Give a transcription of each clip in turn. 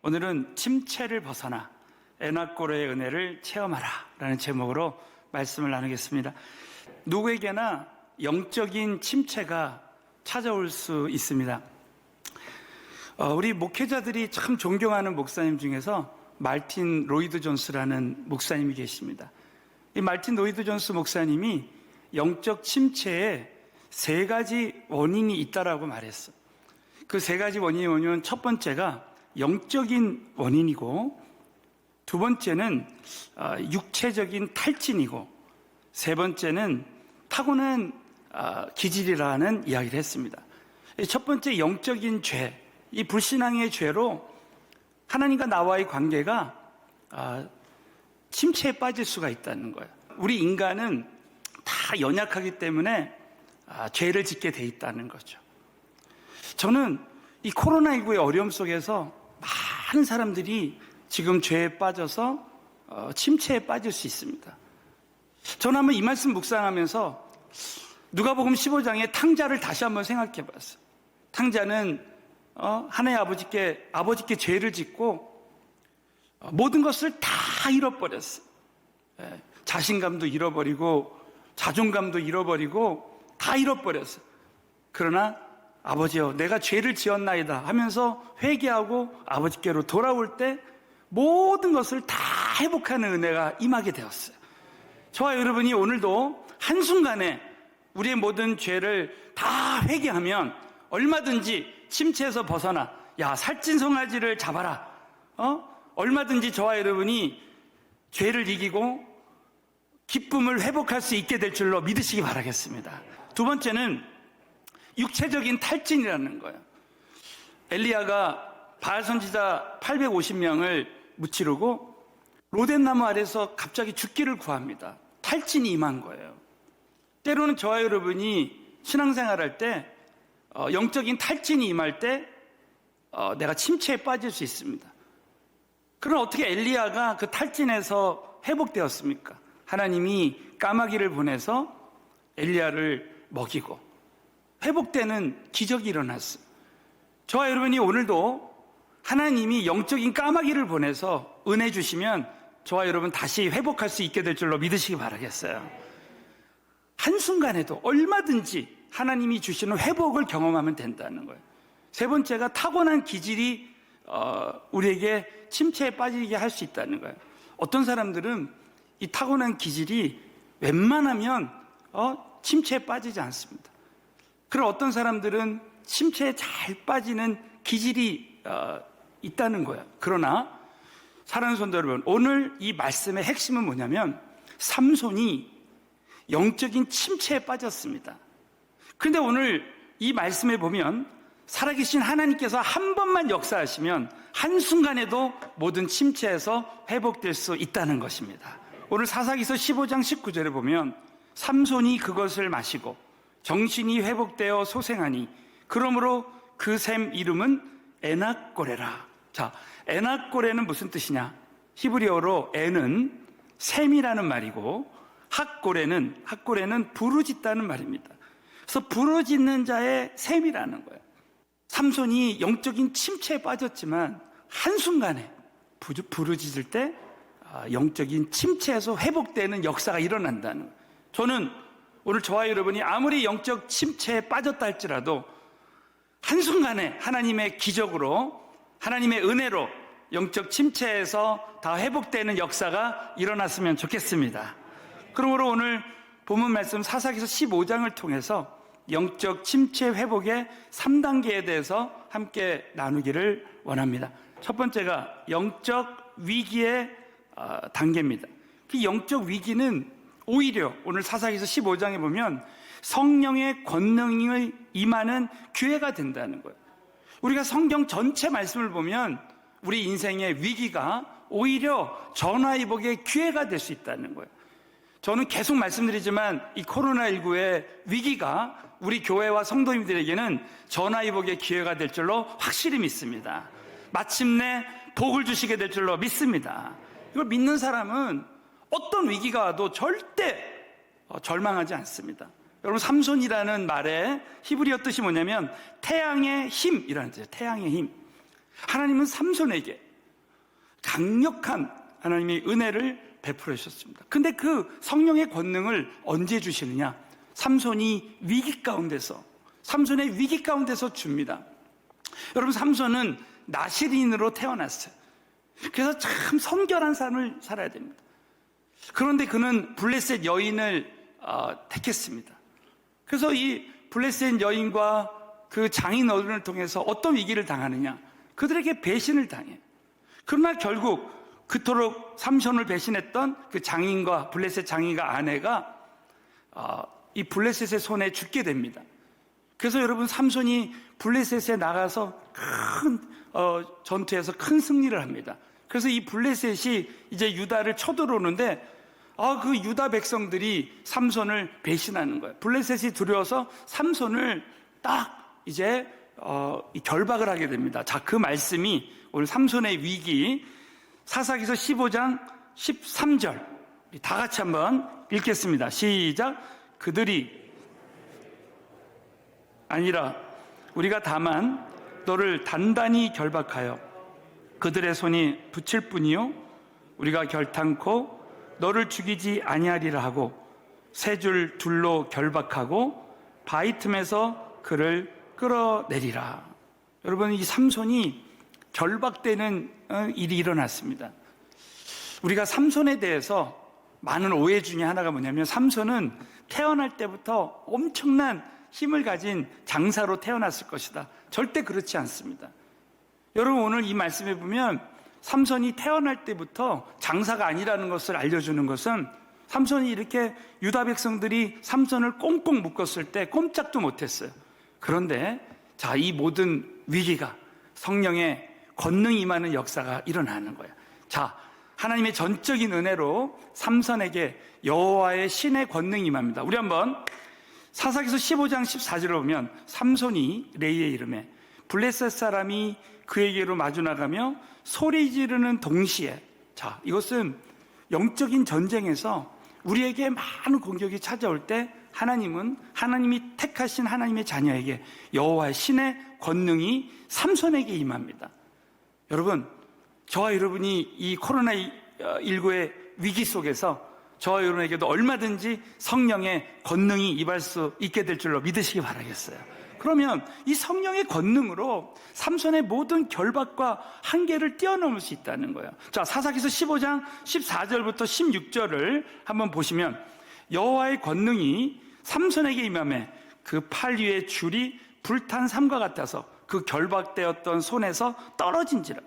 오늘은 침체를 벗어나 에나꼬레의 은혜를 체험하라 라는 제목으로 말씀을 나누겠습니다. 누구에게나 영적인 침체가 찾아올 수 있습니다. 우리 목회자들이 참 존경하는 목사님 중에서 말틴 로이드 존스라는 목사님이 계십니다. 이 말틴 로이드 존스 목사님이 영적 침체에 3가지 원인이 있다라고 말했어. 그 3가지 원인이 뭐냐면 첫 번째가 영적인 원인이고, 두 번째는 육체적인 탈진이고, 세 번째는 타고난 기질이라는 이야기를 했습니다. 첫 번째 영적인 죄, 이 불신앙의 죄로 하나님과 나와의 관계가 침체에 빠질 수가 있다는 거예요. 우리 인간은 다 연약하기 때문에 죄를 짓게 돼 있다는 거죠. 저는 이 코로나19의 어려움 속에서 많은 사람들이 지금 죄에 빠져서 침체에 빠질 수 있습니다. 저는 한번 이 말씀 묵상하면서 누가복음 15장의 탕자를 다시 한번 생각해 봤어요. 탕자는 하나님 아버지께 죄를 짓고 모든 것을 다 잃어버렸어요. 자신감도 잃어버리고 자존감도 잃어버리고 다 잃어버렸어요. 그러나 아버지여, 내가 죄를 지었나이다 하면서 회개하고 아버지께로 돌아올 때 모든 것을 다 회복하는 은혜가 임하게 되었어요. 저와 여러분이 오늘도 한순간에 우리의 모든 죄를 다 회개하면 얼마든지 침체에서 벗어나, 살찐 송아지를 잡아라, 얼마든지 저와 여러분이 죄를 이기고 기쁨을 회복할 수 있게 될 줄로 믿으시기 바라겠습니다. 두 번째는 육체적인 탈진이라는 거예요. 엘리야가 바알 선지자 850명을 무찌르고 로뎀나무 아래서 갑자기 죽기를 구합니다. 탈진이 임한 거예요. 때로는 저와 여러분이 신앙생활할 때 영적인 탈진이 임할 때 내가 침체에 빠질 수 있습니다. 그럼 어떻게 엘리야가 그 탈진에서 회복되었습니까? 하나님이 까마귀를 보내서 엘리야를 먹이고 회복되는 기적이 일어났어요. 저와 여러분이 오늘도 하나님이 영적인 까마귀를 보내서 은혜 주시면 저와 여러분 다시 회복할 수 있게 될 줄로 믿으시기 바라겠어요. 한순간에도 얼마든지 하나님이 주시는 회복을 경험하면 된다는 거예요. 세 번째가 타고난 기질이 우리에게 침체에 빠지게 할 수 있다는 거예요. 어떤 사람들은 이 타고난 기질이 웬만하면 침체에 빠지지 않습니다. 그럼 어떤 사람들은 침체에 잘 빠지는 기질이 있다는 거예요. 그러나 사랑하는 성도 여러분, 오늘 이 말씀의 핵심은 뭐냐면 삼손이 영적인 침체에 빠졌습니다. 그런데 오늘 이 말씀에 보면 살아계신 하나님께서 한 번만 역사하시면 한순간에도 모든 침체에서 회복될 수 있다는 것입니다. 오늘 사사기서 15장 19절에 보면 삼손이 그것을 마시고 정신이 회복되어 소생하니 그러므로 그 샘 이름은 에나꼬레라. 자, 에나꼬레는 무슨 뜻이냐? 히브리어로 에는 샘이라는 말이고 핫고레는 부르짖다는 말입니다. 그래서 부르짖는 자의 샘이라는 거예요. 삼손이 영적인 침체에 빠졌지만 한순간에 부르짖을 때 영적인 침체에서 회복되는 역사가 일어난다는 거예요. 저는 오늘 저와 여러분이 아무리 영적 침체에 빠졌다 할지라도 한순간에 하나님의 기적으로, 하나님의 은혜로 영적 침체에서 다 회복되는 역사가 일어났으면 좋겠습니다. 그러므로 오늘 본문 말씀 사사기서 15장을 통해서 영적 침체 회복의 3단계에 대해서 함께 나누기를 원합니다. 첫 번째가 영적 위기의 단계입니다. 그 영적 위기는 오히려 오늘 사사기서 15장에 보면 성령의 권능이 임하는 기회가 된다는 거예요. 우리가 성경 전체 말씀을 보면 우리 인생의 위기가 오히려 전화위복의 기회가 될 수 있다는 거예요. 저는 계속 말씀드리지만 이 코로나19의 위기가 우리 교회와 성도님들에게는 전화위복의 기회가 될 줄로 확실히 믿습니다. 마침내 복을 주시게 될 줄로 믿습니다. 이걸 믿는 사람은 어떤 위기가 와도 절대 절망하지 않습니다. 여러분, 삼손이라는 말의 히브리어 뜻이 뭐냐면 태양의 힘이라는 뜻이에요. 태양의 힘. 하나님은 삼손에게 강력한 하나님의 은혜를 베풀어 주셨습니다. 근데 그 성령의 권능을 언제 주시느냐? 삼손이 위기 가운데서, 삼손의 위기 가운데서 줍니다. 여러분, 삼손은 나실인으로 태어났어요. 그래서 참 성결한 삶을 살아야 됩니다. 그런데 그는 블레셋 여인을 택했습니다. 그래서 이 블레셋 여인과 그 장인 어른을 통해서 어떤 위기를 당하느냐? 그들에게 배신을 당해요. 그러나 결국 그토록 삼손을 배신했던 그 장인과 블레셋 장인과 아내가 이 블레셋의 손에 죽게 됩니다. 그래서 여러분, 삼손이 블레셋에 나가서 큰 전투에서 큰 승리를 합니다. 그래서 이 블레셋이 이제 유다를 쳐들어오는데 그 유다 백성들이 삼손을 배신하는 거예요. 블레셋이 두려워서 삼손을 딱 이제 결박을 하게 됩니다. 자, 그 말씀이 오늘 삼손의 위기, 사사기서 15장 13절 다 같이 한번 읽겠습니다. 시작. 그들이 아니라 우리가 다만 너를 단단히 결박하여 그들의 손이 붙일 뿐이요 우리가 결탄코 너를 죽이지 아니하리라 하고 세 줄 둘로 결박하고 바위 틈에서 그를 끌어내리라. 여러분, 이 삼손이 결박되는 일이 일어났습니다. 우리가 삼손에 대해서 많은 오해 중에 하나가 뭐냐면, 삼손은 태어날 때부터 엄청난 힘을 가진 장사로 태어났을 것이다. 절대 그렇지 않습니다. 여러분, 오늘 이 말씀에 보면 삼손이 태어날 때부터 장사가 아니라는 것을 알려주는 것은, 삼손이 이렇게 유다 백성들이 삼손을 꽁꽁 묶었을 때 꼼짝도 못했어요. 그런데 자, 이 모든 위기가 성령의 권능이 임하는 역사가 일어나는 거예요. 자, 하나님의 전적인 은혜로 삼손에게 여호와의 신의 권능이 임합니다. 우리 한번 사사기서 15장 14절을 보면, 삼손이 레이의 이름에 블레셋 사람이 그에게로 마주 나가며 소리 지르는 동시에, 자, 이것은 영적인 전쟁에서 우리에게 많은 공격이 찾아올 때 하나님이 택하신 하나님의 자녀에게 여호와의 신의 권능이 삼손에게 임합니다. 여러분, 저와 여러분이 이 코로나19의 위기 속에서 저와 여러분에게도 얼마든지 성령의 권능이 임할 수 있게 될 줄로 믿으시기 바라겠어요. 그러면 이 성령의 권능으로 삼손의 모든 결박과 한계를 뛰어넘을 수 있다는 거예요. 자, 사사기서 15장 14절부터 16절을 한번 보시면, 여호와의 권능이 삼손에게 임하매 그 팔 위의 줄이 불탄 삼과 같아서 그 결박되었던 손에서 떨어진지라.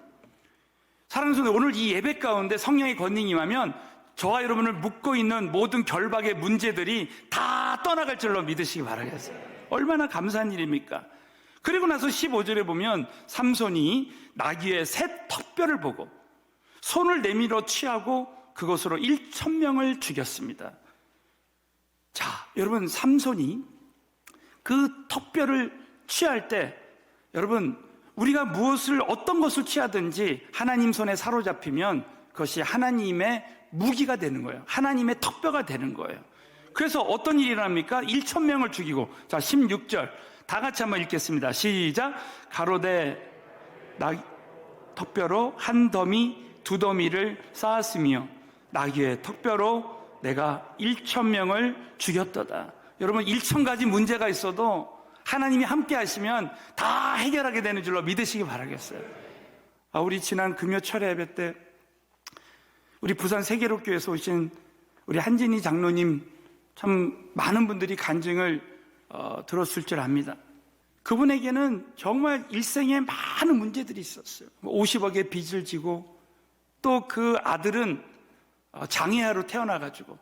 사랑하는 성도, 오늘 이 예배 가운데 성령의 권능이 임하면 저와 여러분을 묶고 있는 모든 결박의 문제들이 다 떠나갈 줄로 믿으시기 바라겠어요. 얼마나 감사한 일입니까? 그리고 나서 15절에 보면 삼손이 나귀의 새 턱뼈를 보고 손을 내밀어 취하고 그것으로 1,000명을 죽였습니다. 자, 여러분, 삼손이 그 턱뼈를 취할 때, 여러분, 우리가 어떤 것을 취하든지 하나님 손에 사로잡히면 그것이 하나님의 무기가 되는 거예요. 하나님의 턱뼈가 되는 거예요. 그래서 어떤 일이 일어납니까? 1,000명을 죽이고, 자, 16절 다 같이 한번 읽겠습니다. 시작. 가로되 턱뼈로 한 더미 두 더미를 쌓았으며 나귀의 턱뼈로 내가 1,000명을 죽였도다. 여러분, 1,000가지 문제가 있어도 하나님이 함께 하시면 다 해결하게 되는 줄로 믿으시기 바라겠어요. 우리 지난 금요 철야 예배 때 우리 부산 세계로교에서 오신 우리 한진희 장로님, 참 많은 분들이 간증을 들었을 줄 압니다. 그분에게는 정말 일생에 많은 문제들이 있었어요. 50억의 빚을 지고, 또 그 아들은 장애아로 태어나가지고,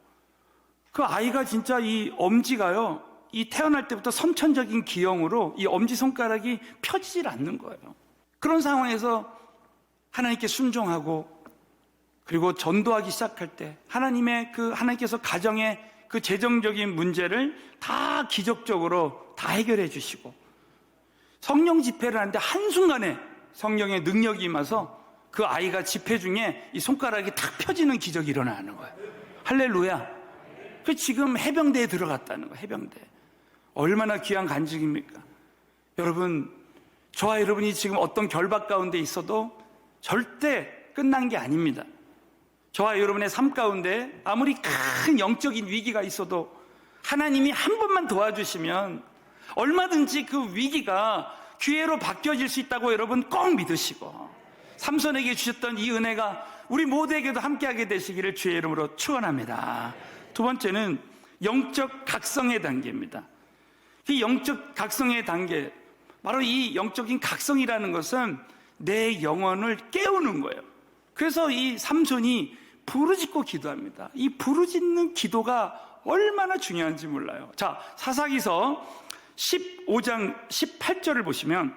그 아이가 진짜 이 엄지가요, 이 태어날 때부터 선천적인 기형으로 이 엄지손가락이 펴지질 않는 거예요. 그런 상황에서 하나님께 순종하고, 그리고 전도하기 시작할 때 하나님께서 가정의 그 재정적인 문제를 다 기적적으로 다 해결해 주시고, 성령 집회를 하는데 한순간에 성령의 능력이 임해서 그 아이가 집회 중에 이 손가락이 탁 펴지는 기적이 일어나는 거예요. 할렐루야. 그 지금 해병대에 들어갔다는 거예요. 해병대. 얼마나 귀한 간증입니까? 여러분, 저와 여러분이 지금 어떤 결박 가운데 있어도 절대 끝난 게 아닙니다. 저와 여러분의 삶 가운데 아무리 큰 영적인 위기가 있어도 하나님이 한 번만 도와주시면 얼마든지 그 위기가 기회로 바뀌어질 수 있다고 여러분 꼭 믿으시고, 삼손에게 주셨던 이 은혜가 우리 모두에게도 함께하게 되시기를 주의 이름으로 축원합니다. 두 번째는 영적 각성의 단계입니다. 이 영적 각성의 단계, 바로 이 영적인 각성이라는 것은 내 영혼을 깨우는 거예요. 그래서 이 삼손이 부르짖고 기도합니다. 이 부르짖는 기도가 얼마나 중요한지 몰라요. 자, 사사기서 15장 18절을 보시면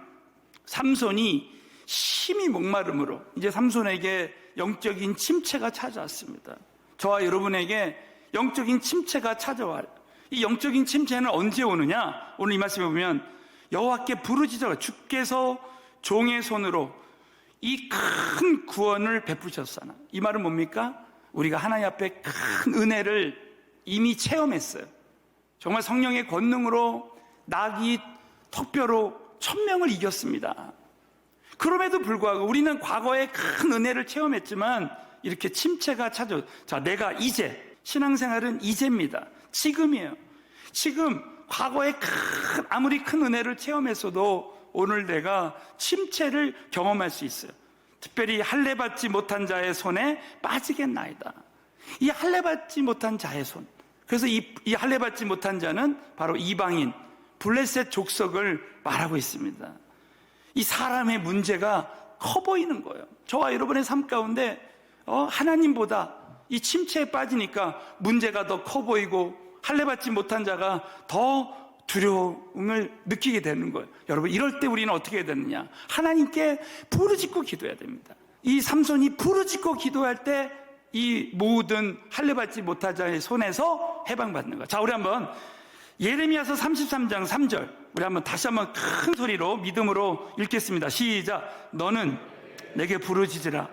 삼손이 심히 목마름으로, 이제 삼손에게 영적인 침체가 찾아왔습니다. 저와 여러분에게 영적인 침체가 찾아와요. 이 영적인 침체는 언제 오느냐? 오늘 이 말씀에 보면 여호와께 부르짖어라. 주께서 종의 손으로 이 큰 구원을 베푸셨잖아. 이 말은 뭡니까? 우리가 하나님 앞에 큰 은혜를 이미 체험했어요. 정말 성령의 권능으로 낙이 턱뼈로 1000명을 이겼습니다. 그럼에도 불구하고 우리는 과거에 큰 은혜를 체험했지만 이렇게 침체가 찾아오죠. 자, 내가 이제, 신앙생활은 이제입니다. 지금이에요. 지금 과거에 아무리 큰 은혜를 체험했어도 오늘 내가 침체를 경험할 수 있어요. 특별히 할례받지 못한 자의 손에 빠지겠나이다. 이 할례받지 못한 자의 손, 그래서 이 할례받지 못한 자는 바로 이방인 블레셋 족속을 말하고 있습니다. 이 사람의 문제가 커 보이는 거예요. 저와 여러분의 삶 가운데 하나님보다 이 침체에 빠지니까 문제가 더 커 보이고 할례받지 못한 자가 더 두려움을 느끼게 되는 거예요. 여러분, 이럴 때 우리는 어떻게 해야 되느냐? 하나님께 부르짖고 기도해야 됩니다. 이 삼손이 부르짖고 기도할 때 이 모든 할례받지 못한 자의 손에서 해방받는 거예요. 자, 우리 한번 예레미야서 33장 3절 우리 한번 다시 한번 큰 소리로 믿음으로 읽겠습니다. 시작. 너는 내게 부르짖으라.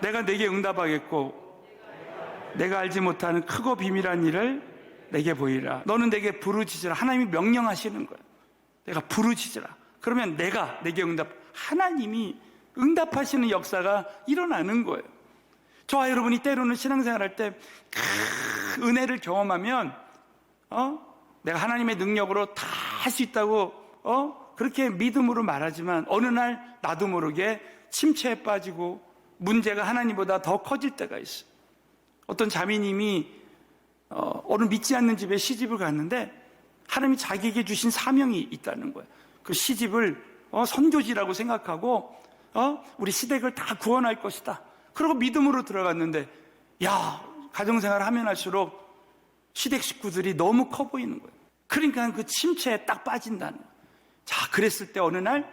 내가 내게 응답하겠고 내가 알지 못하는 크고 비밀한 일을 내게 보이라. 너는 내게 부르짖으라. 하나님이 명령하시는 거예요. 내가 부르짖으라. 그러면 내가 내게 하나님이 응답하시는 역사가 일어나는 거예요. 저와 여러분이 때로는 신앙생활할 때 은혜를 경험하면 내가 하나님의 능력으로 다 할 수 있다고 그렇게 믿음으로 말하지만 어느 날 나도 모르게 침체에 빠지고 문제가 하나님보다 더 커질 때가 있어요. 어떤 자매님이 어느 믿지 않는 집에 시집을 갔는데 하나님이 자기에게 주신 사명이 있다는 거예요. 그 시집을 선교지라고 생각하고 우리 시댁을 다 구원할 것이다. 그리고 믿음으로 들어갔는데 가정생활을 하면 할수록 시댁 식구들이 너무 커 보이는 거예요. 그러니까 그 침체에 딱 빠진다는 거예요. 자, 그랬을 때 어느 날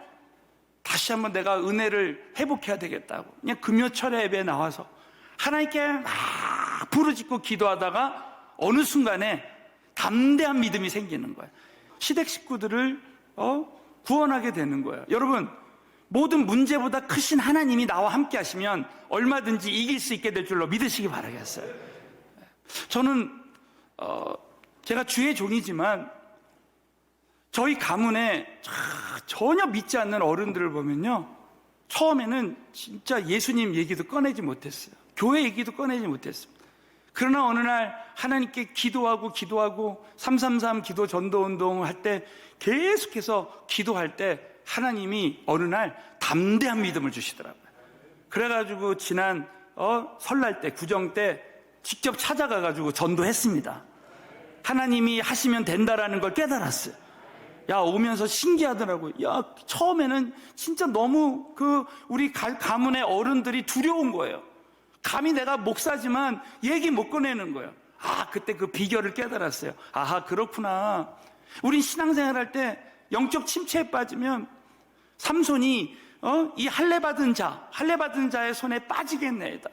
다시 한번 내가 은혜를 회복해야 되겠다고 그냥 금요철에 예배에 나와서 하나님께 막 부르짖고 기도하다가 어느 순간에 담대한 믿음이 생기는 거예요. 시댁 식구들을 구원하게 되는 거예요. 여러분, 모든 문제보다 크신 하나님이 나와 함께 하시면 얼마든지 이길 수 있게 될 줄로 믿으시기 바라겠어요. 저는 제가 주의 종이지만 저희 가문에 전혀 믿지 않는 어른들을 보면요, 처음에는 진짜 예수님 얘기도 꺼내지 못했어요. 교회 얘기도 꺼내지 못했습니다. 그러나 어느 날 하나님께 기도하고 333 기도 전도운동 할 때 계속해서 기도할 때 하나님이 어느 날 담대한 믿음을 주시더라고요. 그래가지고 지난 설날 때, 구정 때 직접 찾아가가지고 전도했습니다. 하나님이 하시면 된다라는 걸 깨달았어요. 오면서 신기하더라고요. 처음에는 진짜 너무 우리 가문의 어른들이 두려운 거예요. 감히 내가 목사지만 얘기 못 꺼내는 거예요. 그때 그 비결을 깨달았어요. 그렇구나. 우린 신앙생활 할 때 영적 침체에 빠지면 삼손이 이 할례받은 자의 손에 빠지겠네이다.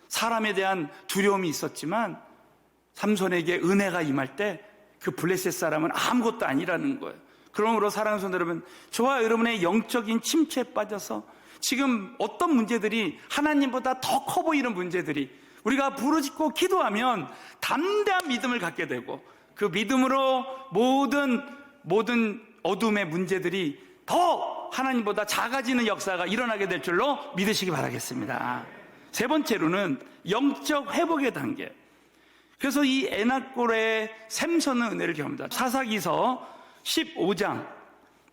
사람에 대한 두려움이 있었지만 삼손에게 은혜가 임할 때 그 블레셋 사람은 아무것도 아니라는 거예요. 그러므로 사랑하는 성도 여러분, 저와 여러분의 영적인 침체에 빠져서 지금 어떤 문제들이 하나님보다 더 커 보이는 문제들이 우리가 부르짖고 기도하면 담대한 믿음을 갖게 되고 그 믿음으로 모든 어둠의 문제들이 더 더 하나님보다 작아지는 역사가 일어나게 될 줄로 믿으시기 바라겠습니다. 세 번째로는 영적 회복의 단계. 그래서 이 에나골의 샘솟는 은혜를 경험합니다. 사사기서 15장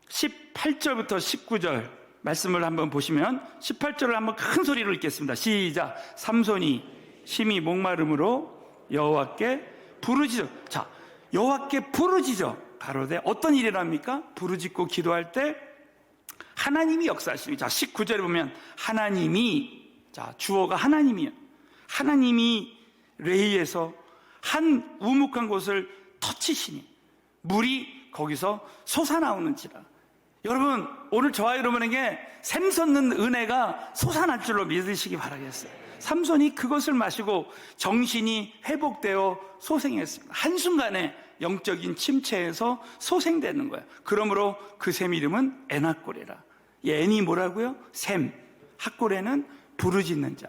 18절부터 19절 말씀을 한번 보시면 18절을 한번 큰 소리로 읽겠습니다. 시작. 삼손이 심히 목마름으로 여호와께 부르짖어. 자, 여호와께 부르짖어 가로되 어떤 일이랍니까? 부르짖고 기도할 때 하나님이 역사하십니다. 자, 19절에 보면 하나님이, 자, 주어가 하나님이에요. 하나님이 레이에서 한 우묵한 곳을 터치시니 물이 거기서 솟아나오는지라. 여러분, 오늘 저와 여러분에게 샘솟는 은혜가 솟아날 줄로 믿으시기 바라겠어요. 삼손이 그것을 마시고 정신이 회복되어 소생했습니다. 한순간에 영적인 침체에서 소생되는 거예요. 그러므로 그 샘 이름은 에나골이라. 이 엔이 뭐라고요? 샘. 핫골에는 부르짖는 자.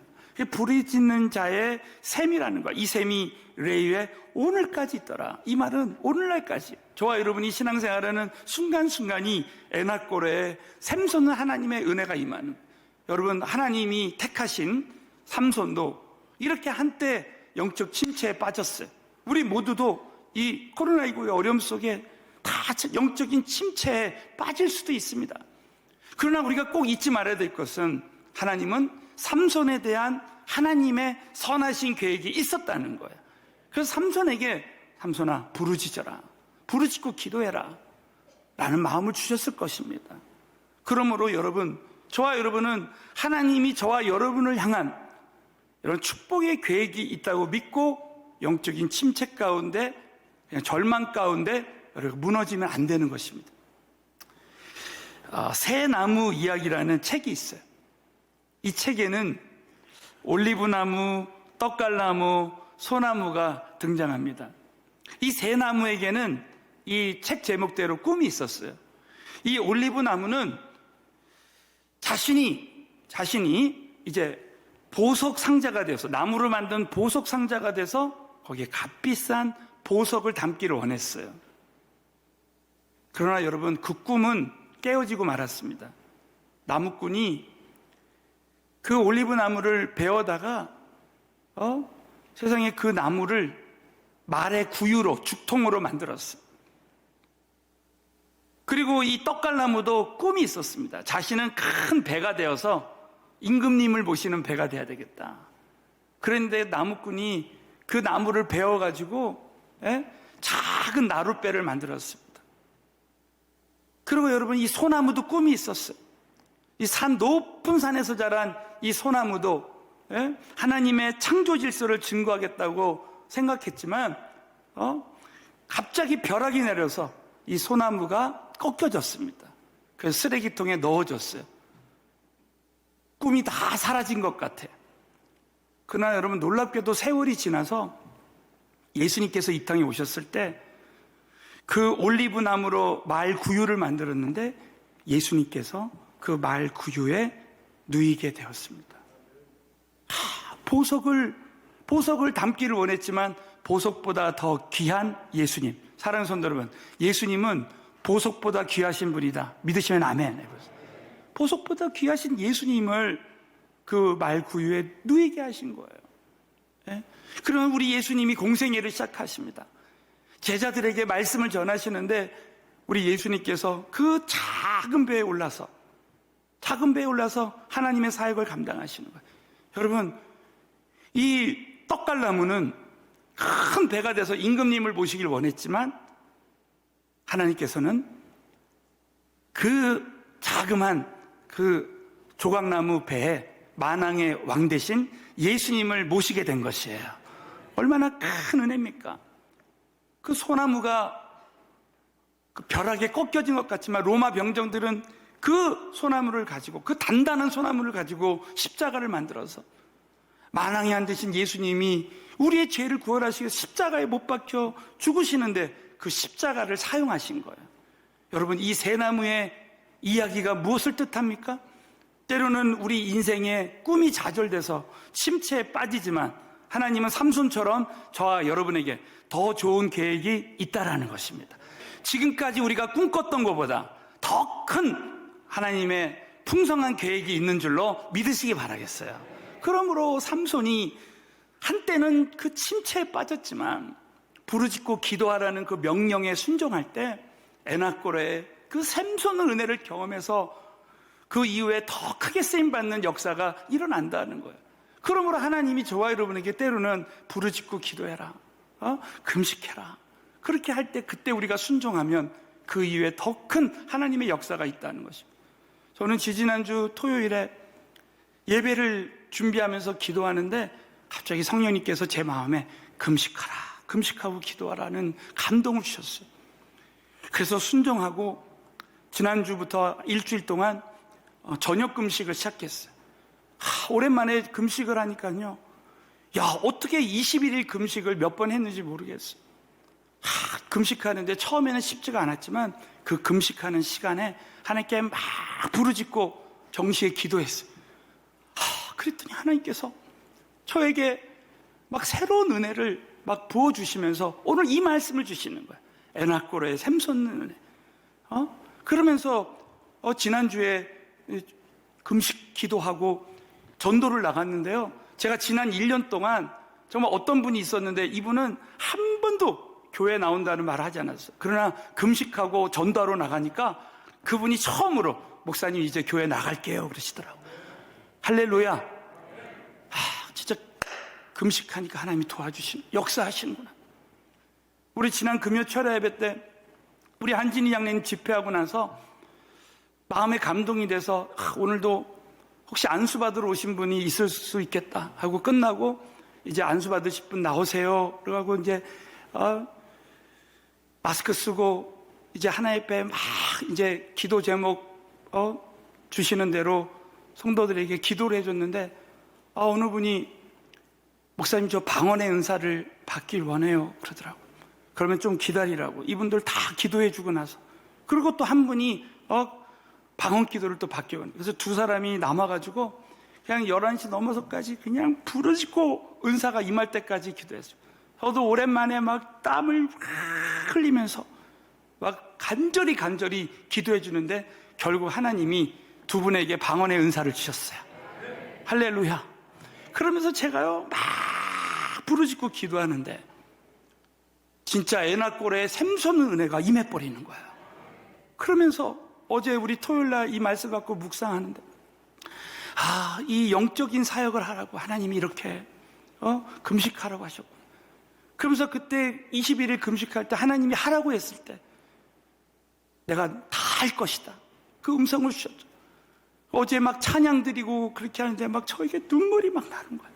부르짖는 자의 샘이라는 거야. 이 샘이 레위에 오늘까지 있더라. 이 말은 오늘날까지. 저와 여러분이 신앙생활하는 순간순간이 에나골에 샘솟는 하나님의 은혜가 임하는. 여러분, 하나님이 택하신 삼손도 이렇게 한때 영적 침체에 빠졌어요. 우리 모두도 이 코로나19의 어려움 속에 다 영적인 침체에 빠질 수도 있습니다. 그러나 우리가 꼭 잊지 말아야 될 것은 하나님은 삼손에 대한 하나님의 선하신 계획이 있었다는 거예요. 그래서 삼손에게 삼손아 부르짖어라, 부르짖고 기도해라 라는 마음을 주셨을 것입니다. 그러므로 여러분, 저와 여러분은 하나님이 저와 여러분을 향한 이런 축복의 계획이 있다고 믿고 영적인 침체 가운데, 그냥 절망 가운데 무너지면 안 되는 것입니다. 새 나무 이야기라는 책이 있어요. 이 책에는 올리브나무, 떡갈나무, 소나무가 등장합니다. 이 새 나무에게는 이 책 제목대로 꿈이 있었어요. 이 올리브나무는 자신이 이제 보석 상자가 되어서, 나무를 만든 보석 상자가 돼서 거기에 값비싼 보석을 담기를 원했어요. 그러나 여러분, 그 꿈은 깨어지고 말았습니다. 나무꾼이 그 올리브 나무를 베어다가 세상에 그 나무를 말의 구유로, 죽통으로 만들었어요. 그리고 이 떡갈나무도 꿈이 있었습니다. 자신은 큰 배가 되어서 임금님을 모시는 배가 돼야 되겠다. 그런데 나무꾼이 그 나무를 베어가지고 작은 나룻배를 만들었습니다. 그리고 여러분, 이 소나무도 꿈이 있었어요. 이 높은 산에서 자란 이 소나무도 하나님의 창조 질서를 증거하겠다고 생각했지만 갑자기 벼락이 내려서 이 소나무가 꺾여졌습니다. 그래서 쓰레기통에 넣어줬어요. 꿈이 다 사라진 것 같아요. 그러나 여러분, 놀랍게도 세월이 지나서 예수님께서 이 땅에 오셨을 때 그 올리브 나무로 말 구유를 만들었는데 예수님께서 그 말 구유에 누이게 되었습니다. 보석을 담기를 원했지만 보석보다 더 귀한 예수님. 사랑하는 성도 여러분, 예수님은 보석보다 귀하신 분이다. 믿으시면 아멘. 보석보다 귀하신 예수님을 그 말 구유에 누이게 하신 거예요. 그러면 우리 예수님이 공생애를 시작하십니다. 제자들에게 말씀을 전하시는데 우리 예수님께서 그 작은 배에 올라서 하나님의 사역을 감당하시는 거예요. 여러분, 이 떡갈나무는 큰 배가 돼서 임금님을 모시길 원했지만 하나님께서는 그 자그만 그 조각나무 배에 만왕의 왕 대신 예수님을 모시게 된 것이에요. 얼마나 큰 은혜입니까? 그 소나무가 그 벼락에 꺾여진 것 같지만 로마 병정들은 그 소나무를 가지고, 그 단단한 소나무를 가지고 십자가를 만들어서 만왕의 왕 대신 예수님이 우리의 죄를 구원하시기 위해서 십자가에 못 박혀 죽으시는데 그 십자가를 사용하신 거예요. 여러분, 이 새 나무의 이야기가 무엇을 뜻합니까? 때로는 우리 인생에 꿈이 좌절돼서 침체에 빠지지만 하나님은 삼손처럼 저와 여러분에게 더 좋은 계획이 있다라는 것입니다. 지금까지 우리가 꿈꿨던 것보다 더 큰 하나님의 풍성한 계획이 있는 줄로 믿으시기 바라겠어요. 그러므로 삼손이 한때는 그 침체에 빠졌지만 부르짖고 기도하라는 그 명령에 순종할 때 에나꼬레의 그 샘솟는 은혜를 경험해서 그 이후에 더 크게 쓰임받는 역사가 일어난다는 거예요. 그러므로 하나님이 저와 여러분에게 때로는 부르짖고 기도해라, 금식해라, 그렇게 할 때 그때 우리가 순종하면 그 이후에 더 큰 하나님의 역사가 있다는 것입니다. 저는 지지난주 토요일에 예배를 준비하면서 기도하는데 갑자기 성령님께서 제 마음에 금식하라, 금식하고 기도하라는 감동을 주셨어요. 그래서 순종하고 지난주부터 일주일 동안 저녁 금식을 시작했어요. 오랜만에 금식을 하니까요, 야, 어떻게 21일 금식을 몇 번 했는지 모르겠어요. 금식하는데 처음에는 쉽지가 않았지만 그 금식하는 시간에 하나님께 막 부르짖고 정시에 기도했어요. 그랬더니 하나님께서 저에게 막 새로운 은혜를 막 부어주시면서 오늘 이 말씀을 주시는 거예요. 에나꼬레의 샘솟는 은혜. 그러면서 지난주에 금식 기도하고 전도를 나갔는데요, 제가 지난 1년 동안 정말 어떤 분이 있었는데 이분은 한 번도 교회에 나온다는 말을 하지 않았어요. 그러나 금식하고 전도하러 나가니까 그분이 처음으로 목사님 이제 교회 나갈게요 그러시더라고요. 할렐루야. 진짜 금식하니까 하나님이 역사하시는구나. 우리 지난 금요 철야 예배 때 우리 한진희 장로님 집회하고 나서 마음에 감동이 돼서 오늘도 혹시 안수 받으러 오신 분이 있을 수 있겠다 하고 끝나고 이제 안수 받으실 분 나오세요 그러고 이제 마스크 쓰고 이제 하나님 앞에 막 이제 기도 제목 주시는 대로 성도들에게 기도를 해줬는데 어느 분이 목사님 저 방언의 은사를 받길 원해요 그러더라고요. 그러면 좀 기다리라고. 이분들 다 기도해주고 나서 그리고 또 한 분이 방언 기도를 또 받기 원해요. 그래서 두 사람이 남아가지고 그냥 11시 넘어서까지 그냥 부르짖고 은사가 임할 때까지 기도했어요. 저도 오랜만에 막 땀을 흘리면서 막 간절히 기도해 주는데 결국 하나님이 두 분에게 방언의 은사를 주셨어요. 할렐루야. 그러면서 제가요 막 부르짖고 기도하는데 진짜 에나꼬레의 샘솟는 은혜가 임해버리는 거예요. 그러면서 어제 우리 토요일날 이 말씀 갖고 묵상하는데 이 영적인 사역을 하라고 하나님이 이렇게 금식하라고 하셨고, 그러면서 그때 21일 금식할 때 하나님이 하라고 했을 때 내가 다 할 것이다 그 음성을 주셨죠. 어제 막 찬양 드리고 그렇게 하는데 막 저에게 눈물이 막 나는 거예요.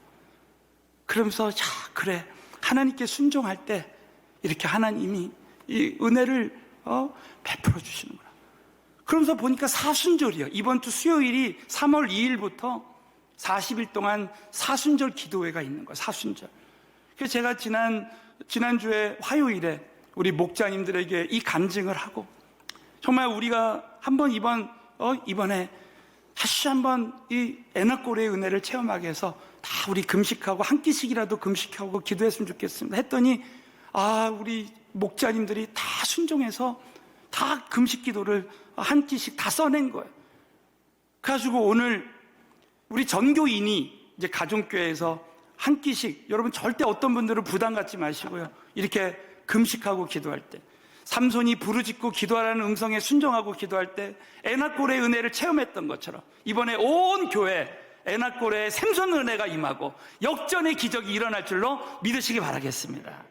그러면서 그래, 하나님께 순종할 때 이렇게 하나님이 이 은혜를 베풀어 주시는구나. 그러면서 보니까 사순절이요. 이번 주 수요일이 3월 2일부터 40일 동안 사순절 기도회가 있는 거예요. 사순절. 그래서 제가 지난주에 화요일에 우리 목자님들에게 이 간증을 하고 정말 우리가 한번 이번에 다시 한번 이 에나꼬레의 은혜를 체험하게 해서 다 우리 금식하고 한 끼씩이라도 금식하고 기도했으면 좋겠습니다 했더니 우리 목자님들이 다 순종해서 다 금식 기도를 한 끼씩 다 써낸 거예요. 그래가지고 오늘 우리 전교인이 이제 가정교회에서 한 끼씩, 여러분 절대 어떤 분들은 부담 갖지 마시고요, 이렇게 금식하고 기도할 때 삼손이 부르짖고 기도하라는 음성에 순종하고 기도할 때 에나꼬레의 은혜를 체험했던 것처럼 이번에 온 교회 에나꼬레의 샘솟는 은혜가 임하고 역전의 기적이 일어날 줄로 믿으시기 바라겠습니다.